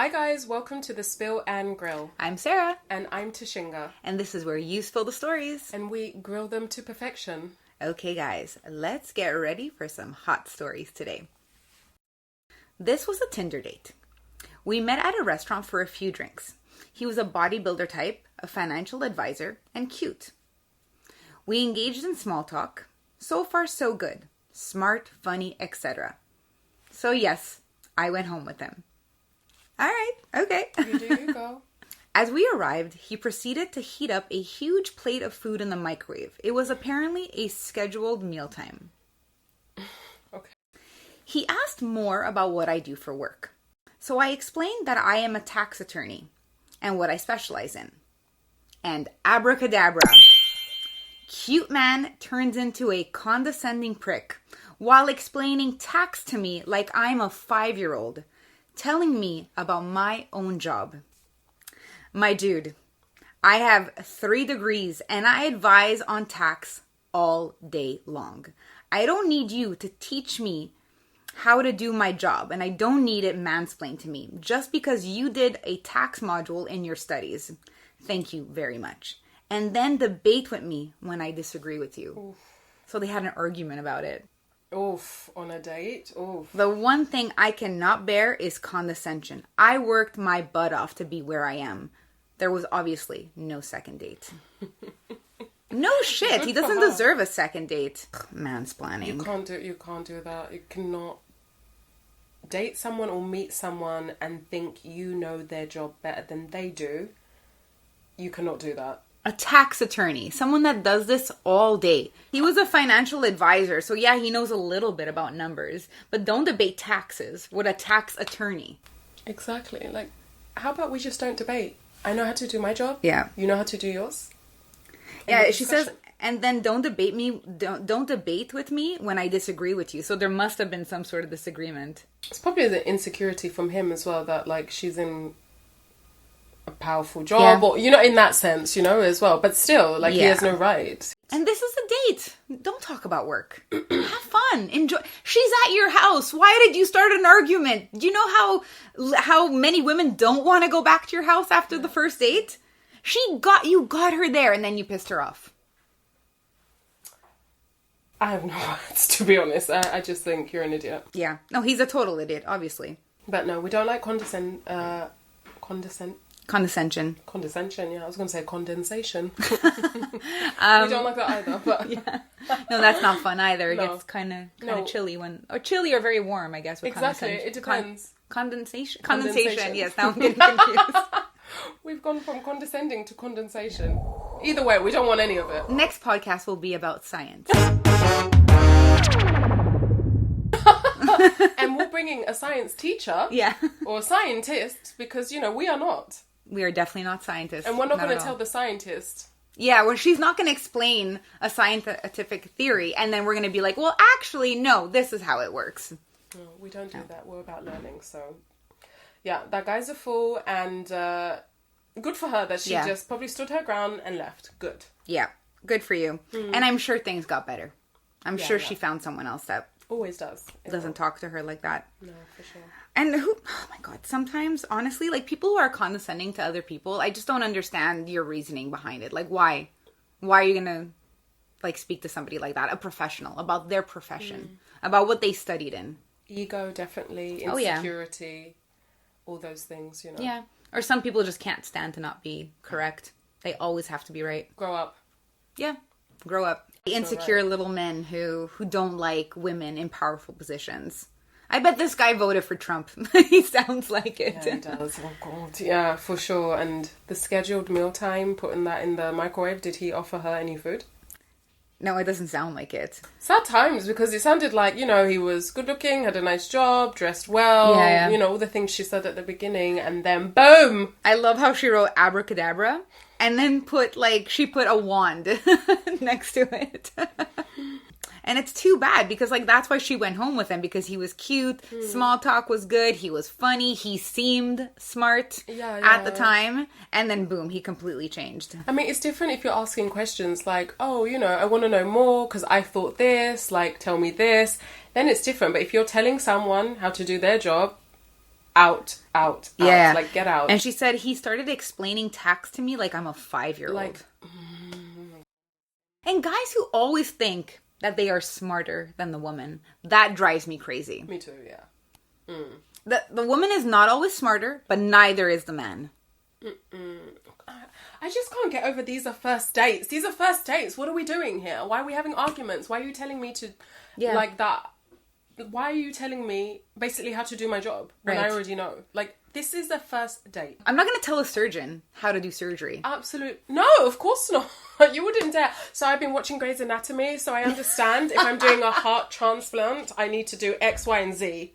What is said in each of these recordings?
Hi guys, welcome to the Spill and Grill. I'm Sara. And I'm Tashinga. And this is where you spill the stories. And we grill them to perfection. Okay guys, let's get ready for some hot stories today. This was a Tinder date. We met at a restaurant for a few drinks. He was a bodybuilder type, a financial advisor, and cute. We engaged in small talk. So far so good. Smart, funny, etc. So yes, I went home with him. All right, okay. You do you go. As we arrived, he proceeded to heat up a huge plate of food in the microwave. It was apparently a scheduled mealtime. Okay. He asked more about what I do for work. So I explained that I am a tax attorney and what I specialize in. And abracadabra. Cute man turns into a condescending prick while explaining tax to me like I'm a 5-year-old. Telling me about my own job. My dude, I have 3 degrees and I advise on tax all day long. I don't need you to teach me how to do my job, and I don't need it mansplained to me just because you did a tax module in your studies. Thank you very much. And then debate with me when I disagree with you. Oof. So they had an argument about it. Oof, on a date? Oof. The one thing I cannot bear is condescension. I worked my butt off to be where I am. There was obviously no second date. No shit, he doesn't deserve a second date. Mansplaining. You can't do that. You cannot date someone or meet someone and think you know their job better than they do. You cannot do that. A tax attorney, someone that does this all day. He was a financial advisor, so yeah, he knows a little bit about numbers, but don't debate taxes with a tax attorney. Exactly. Like, how about we just don't debate? I know how to do my job. Yeah. You know how to do yours. Yeah, she says, and then don't debate with me when I disagree with you. So there must have been some sort of disagreement. It's probably the insecurity from him as well, that like she's in a powerful job, or in that sense, as well, but still, like, he has no right. And this is a date. Don't talk about work. Have fun. Enjoy. She's at your house. Why did you start an argument? Do you know how many women don't want to go back to your house after the first date? You got her there and then you pissed her off. I have no words, to be honest. I just think you're an idiot. Yeah. No, he's a total idiot, obviously. But no, we don't like condescension. Condescension, yeah. I was going to say condensation. We don't like that either. But yeah. No, that's not fun either. It No. gets kind of chilly or chilly or very warm, I guess. With exactly, it depends. Condensation. Yes, now I'm getting confused. We've gone from condescending to condensation. Either way, we don't want any of it. Next podcast will be about science. And we're bringing a science teacher. Yeah. Or a scientist, because, we are not. We are definitely not scientists. And we're not going to tell the scientist. Yeah, well, she's not going to explain a scientific theory, and then we're going to be like, well, actually, no, this is how it works. No, we don't do that. We're about learning, so... Yeah, that guy's a fool, and good for her that she just probably stood her ground and left. Good. Yeah, good for you. And I'm sure things got better. I'm sure she found someone else that... Always does. Doesn't talk to her like that. No, for sure. And oh my God, sometimes, honestly, like, people who are condescending to other people, I just don't understand your reasoning behind it. Like, why? Why are you gonna, like, speak to somebody like that? A professional, about their profession, about what they studied in. Ego, definitely. Insecurity, all those things, Yeah. Or some people just can't stand to not be correct. They always have to be right. Grow up. Yeah. Grow up. Insecure little men who don't like women in powerful positions. I bet this guy voted for Trump. He sounds like it. Yeah, he does. Oh, God. Yeah, for sure. And the scheduled mealtime, putting that in the microwave, did he offer her any food? No, it doesn't sound like it. Sad times, because it sounded like, he was good looking, had a nice job, dressed well, all the things she said at the beginning, and then boom! I love how she wrote abracadabra, and then she put a wand next to it. And it's too bad, because, like, that's why she went home with him, because he was cute, small talk was good, he was funny, he seemed smart at the time, and then boom, he completely changed. I mean, it's different if you're asking questions like, oh, I want to know more, because I thought this, like, tell me this, then it's different. But if you're telling someone how to do their job, out. Yeah. Like, get out. And she said he started explaining tax to me like I'm a 5-year-old. Like, and guys who always think that they are smarter than the woman, that drives me crazy. me too, yeah. The woman is not always smarter, but neither is the man. I just can't get over these are first dates. These are first dates. What are we doing here? Why are we having arguments? Why are you telling me to, like that? Why are you telling me basically how to do my job when I already know? Like, this is the first date. I'm not going to tell a surgeon how to do surgery. No, of course not. You wouldn't dare. So I've been watching Grey's Anatomy, so I understand if I'm doing a heart transplant, I need to do X, Y, and Z.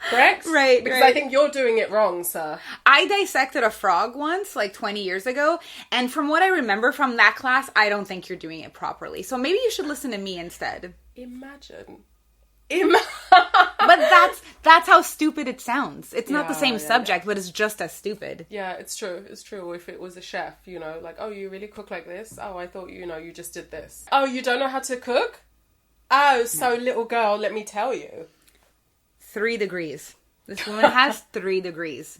Correct? Right, because right. I think you're doing it wrong, sir. I dissected a frog once, like 20 years ago, and from what I remember from that class, I don't think you're doing it properly. So maybe you should listen to me instead. Imagine. But that's how stupid it sounds. It's not the same subject, but it's just as stupid. Yeah, it's true. It's true. If it was a chef, you know, like, oh, you really cook like this? Oh, I thought, you know, you just did this. Oh, you don't know how to cook? Oh, so little girl, let me tell you. 3 degrees. This woman has 3 degrees.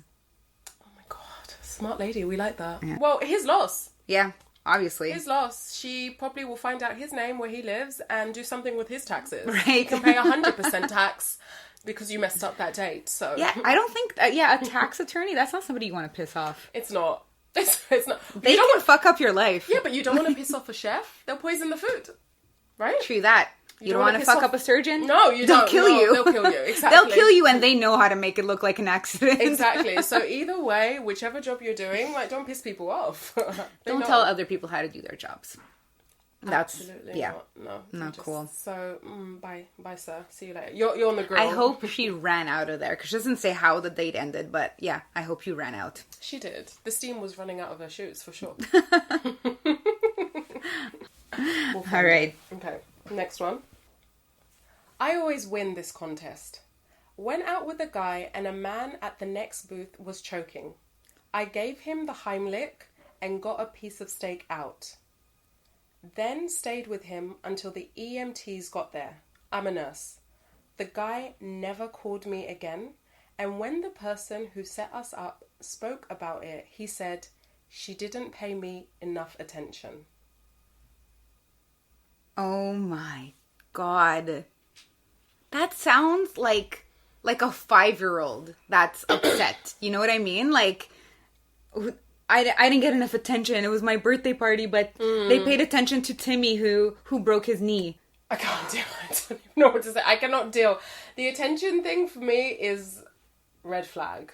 Oh my God. Smart lady. We like that. Yeah. Well, his loss. Yeah, obviously. His loss. She probably will find out his name, where he lives, and do something with his taxes. Right. He can pay 100% tax because you messed up that date. So Yeah, I don't think... a tax attorney, that's not somebody you want to piss off. it's not. It's not. They can fuck up your life. Yeah, but you don't want to piss off a chef. They'll poison the food. Right? True that. You don't want to fuck up a surgeon? No, you don't. They'll kill you. They'll kill you. Exactly. They'll kill you and they know how to make it look like an accident. Exactly. So either way, whichever job you're doing, like, don't piss people off. Don't tell other people how to do their jobs. That's Absolutely not. No. Not cool. So, bye, sir. See you later. You're on the grill. I hope she ran out of there, because she doesn't say how the date ended, but yeah, I hope you ran out. She did. The steam was running out of her shoes, for sure. All right. Okay, next one. I always win this contest. Went out with a guy and a man at the next booth was choking. I gave him the Heimlich and got a piece of steak out. Then stayed with him until the EMTs got there. I'm a nurse. The guy never called me again, and when the person who set us up spoke about it, he said, she didn't pay me enough attention. Oh my God. That sounds like a 5-year-old that's upset. You know what I mean? Like, I didn't get enough attention. It was my birthday party, but they paid attention to Timmy who broke his knee. I can't deal. I don't even know what to say. I cannot deal. The attention thing for me is red flag.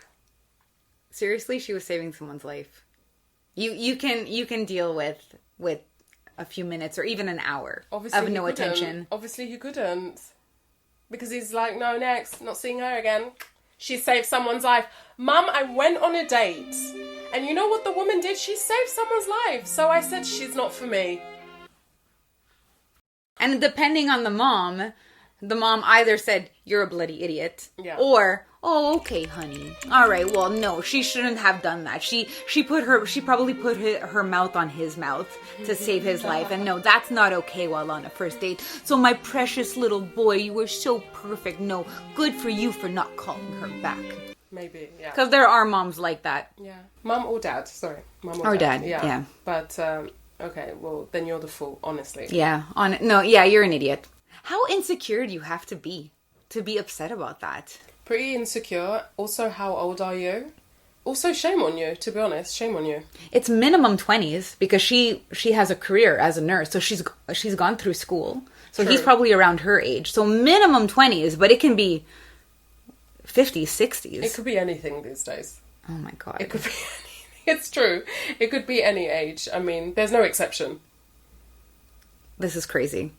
Seriously, she was saving someone's life. You can deal with a few minutes or even an hour of no attention. Obviously he couldn't. Because he's like, no, next, not seeing her again. She saved someone's life. Mum, I went on a date. And you know what the woman did? She saved someone's life. So I said, she's not for me. And depending on the mom either said, you're a bloody idiot. Yeah. Or, oh, okay, honey. All right, well, no, she shouldn't have done that. She probably put her mouth on his mouth to save his life. And no, that's not okay while on a first date. So my precious little boy, you were so perfect. No, good for you for not calling her back. Maybe, yeah. Because there are moms like that. Yeah. Mum or dad, sorry. Mum or dad, yeah. But, okay, well, then you're the fool, honestly. Yeah, you're an idiot. How insecure do you have to be upset about that? Pretty insecure. Also, how old are you? Also, shame on you, to be honest. Shame on you. It's minimum 20s because she has a career as a nurse. So she's gone through school. So True. He's probably around her age. So minimum 20s, but it can be 50s, 60s. It could be anything these days. Oh my God. It could be anything. It's true. It could be any age. I mean, there's no exception. This is crazy.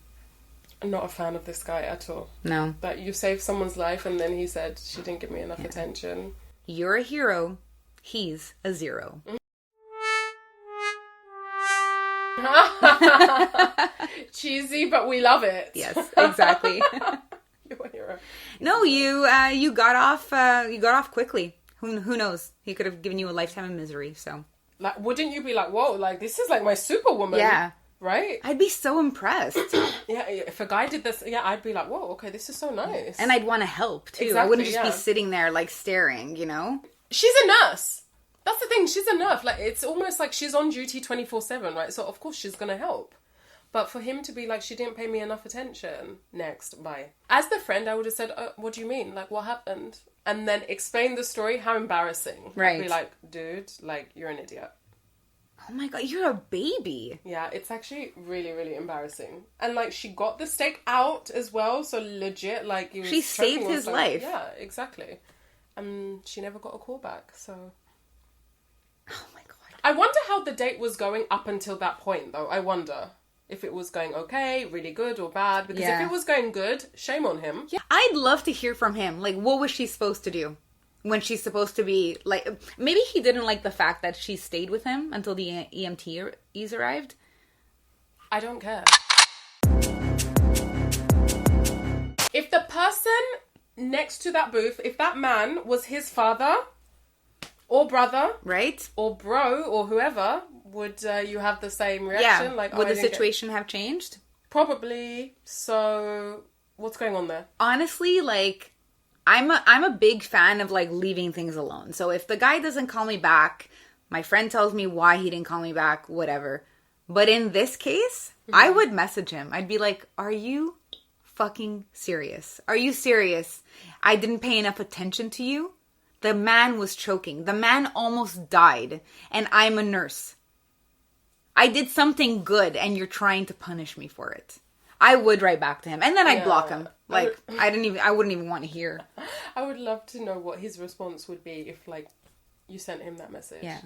I'm not a fan of this guy at all. No. That you saved someone's life and then he said she didn't give me enough attention. You're a hero. He's a zero. Cheesy, but we love it. Yes, exactly. You're a hero. No, you got off quickly. Who knows? He could have given you a lifetime of misery. So, Like, wouldn't you be like, whoa, like this is like my superwoman? Yeah. Right? I'd be so impressed. Yeah, if a guy did this, yeah, I'd be like, whoa, okay, this is so nice. And I'd want to help, too. Exactly, I wouldn't just be sitting there, like, staring, you know? She's a nurse. That's the thing, she's a nurse. Like, it's almost like she's on duty 24/7, right? So, of course, she's going to help. But for him to be like, she didn't pay me enough attention. Next, bye. As the friend, I would have said, what do you mean? Like, what happened? And then explain the story. How embarrassing. Right. I'd be like, dude, like, you're an idiot. Oh my God, you're a baby. Yeah, it's actually really, really embarrassing. And, like, she got the steak out as well. So, legit, like, she saved his life. Yeah, exactly. And she never got a call back, so... Oh my God. I wonder how the date was going up until that point, though. I wonder if it was going okay, really good, or bad. Because if it was going good, shame on him. Yeah, I'd love to hear from him. Like, what was she supposed to do? When she's supposed to be, like... Maybe he didn't like the fact that she stayed with him until the EMTs arrived. I don't care. If the person next to that booth, if that man was his father... or brother, right? Or bro, or whoever, would you have the same reaction? Yeah. Like, would the situation have changed? Probably. So, what's going on there? Honestly, like, I'm a big fan of, like, leaving things alone. So if the guy doesn't call me back, my friend tells me why he didn't call me back, whatever. But in this case, I would message him. I'd be like, are you fucking serious? Are you serious? I didn't pay enough attention to you? The man was choking. The man almost died. And I'm a nurse. I did something good and you're trying to punish me for it. I would write back to him. And then I'd block him. Like, I wouldn't even want to hear. I would love to know what his response would be if, like, you sent him that message. Yeah.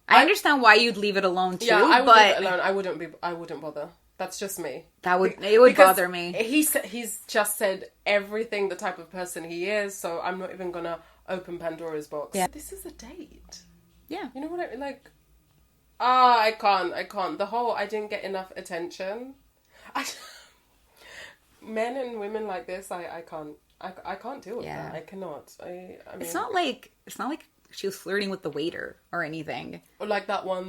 I understand why you'd leave it alone too. Yeah, I would leave it alone. I wouldn't bother. That's just me. It would bother me. He's just said everything, the type of person he is, so I'm not even gonna open Pandora's box. Yeah. This is a date. Yeah. You know what I like? I can't. The whole I didn't get enough attention. Men and women like this, I can't. I can't deal with that. I cannot. I mean, it's not like she was flirting with the waiter or anything. Or like that one.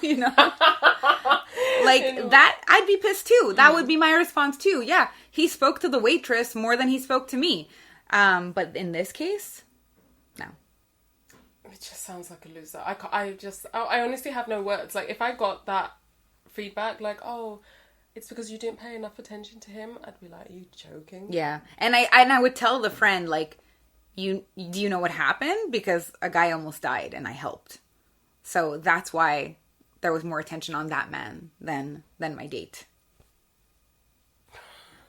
You know. Like, that, I'd be pissed too. That would be my response too. Yeah, he spoke to the waitress more than he spoke to me. But in this case, no. It just sounds like a loser. I honestly have no words. Like, if I got that feedback, like, oh, it's because you didn't pay enough attention to him, I'd be like, are you joking? Yeah. And I would tell the friend, like, do you know what happened? Because a guy almost died and I helped. So that's why there was more attention on that man than my date.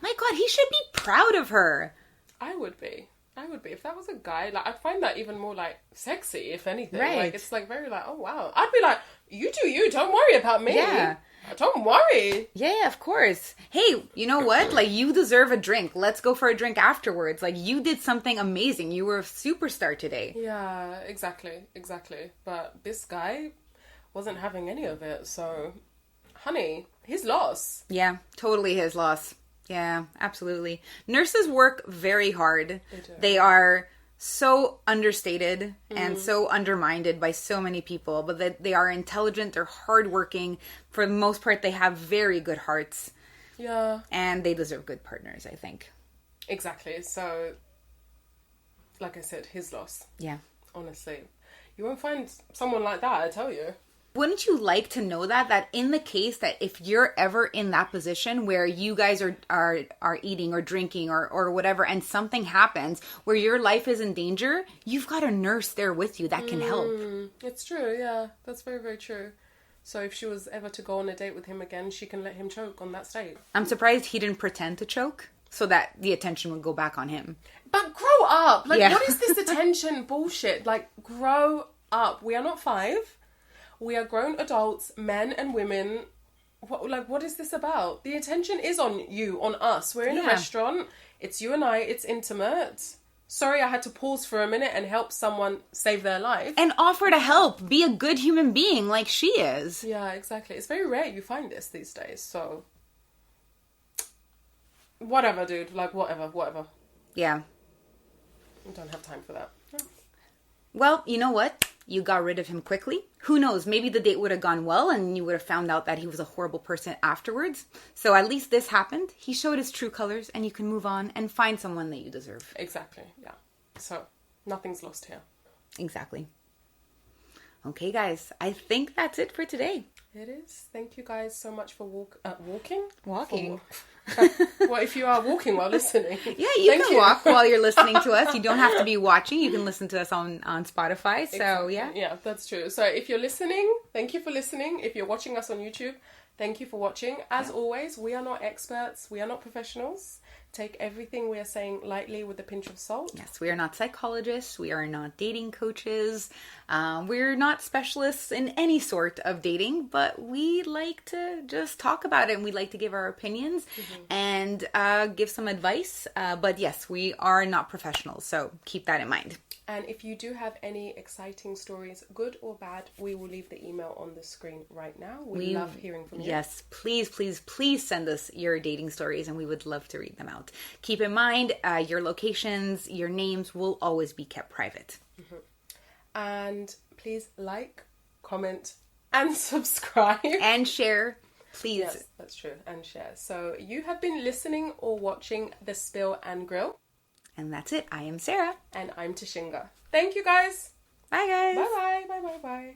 My God, he should be proud of her. I would be. If that was a guy, like, I'd find that even more, like, sexy, if anything. Right. Like, it's, like, very, like, oh, wow. I'd be like, you do you, don't worry about me. Yeah. Don't worry. Yeah, of course. Hey, you know what? Like, you deserve a drink. Let's go for a drink afterwards. Like, you did something amazing. You were a superstar today. Yeah, exactly. But this guy wasn't having any of it, so, honey, his loss. Yeah, totally his loss. Yeah, absolutely. Nurses work very hard. They do. They are so understated and so undermined by so many people, but they are intelligent, they're hardworking. For the most part, they have very good hearts. Yeah. And they deserve good partners, I think. Exactly. So, like I said, his loss. Yeah. Honestly. You won't find someone like that, I tell you. Wouldn't you like to know that in the case that if you're ever in that position where you guys are eating or drinking or whatever, and something happens where your life is in danger, you've got a nurse there with you that can help. It's true, yeah. That's very, very true. So if she was ever to go on a date with him again, she can let him choke on that date. I'm surprised he didn't pretend to choke so that the attention would go back on him. But grow up! Like, what is this attention bullshit? Like, grow up. We are not 5. We are grown adults, men and women. What is this about? The attention is on you, on us. We're in a restaurant. It's you and I. It's intimate. Sorry, I had to pause for a minute and help someone save their life. And offer to help. Be a good human being like she is. Yeah, exactly. It's very rare you find this these days, so... Whatever, dude. Like, whatever. Yeah. I don't have time for that. Well, you know what? you got rid of him quickly. Who knows? Maybe the date would have gone well and you would have found out that he was a horrible person afterwards. So at least this happened. He showed his true colors and you can move on and find someone that you deserve. Exactly, yeah. So, nothing's lost here. Exactly. Okay, guys. I think that's it for today. It is. Thank you guys so much for walking. Walking. Well, if you are walking while listening. Yeah, you can walk while you're listening to us. You don't have to be watching. You can listen to us on Spotify. So, Exactly. yeah. Yeah, that's true. So if you're listening, thank you for listening. If you're watching us on YouTube, thank you for watching. As always, we are not experts. We are not professionals. Take everything we are saying lightly with a pinch of salt. Yes, we are not psychologists. We are not dating coaches. We're not specialists in any sort of dating, but we like to just talk about it and we like to give our opinions and give some advice. But yes, we are not professionals, so keep that in mind. And if you do have any exciting stories, good or bad, we will leave the email on the screen right now. We love hearing from you. Yes, please, please, please send us your dating stories and we would love to read them out. Keep in mind, your locations, your names will always be kept private. And please like, comment, and subscribe. And share, please. Yes, that's true. And share. So you have been listening or watching Thespillandgrill. And that's it. I am Sara. And I'm Tashinga. Thank you, guys. Bye, guys. Bye-bye. Bye-bye. Bye.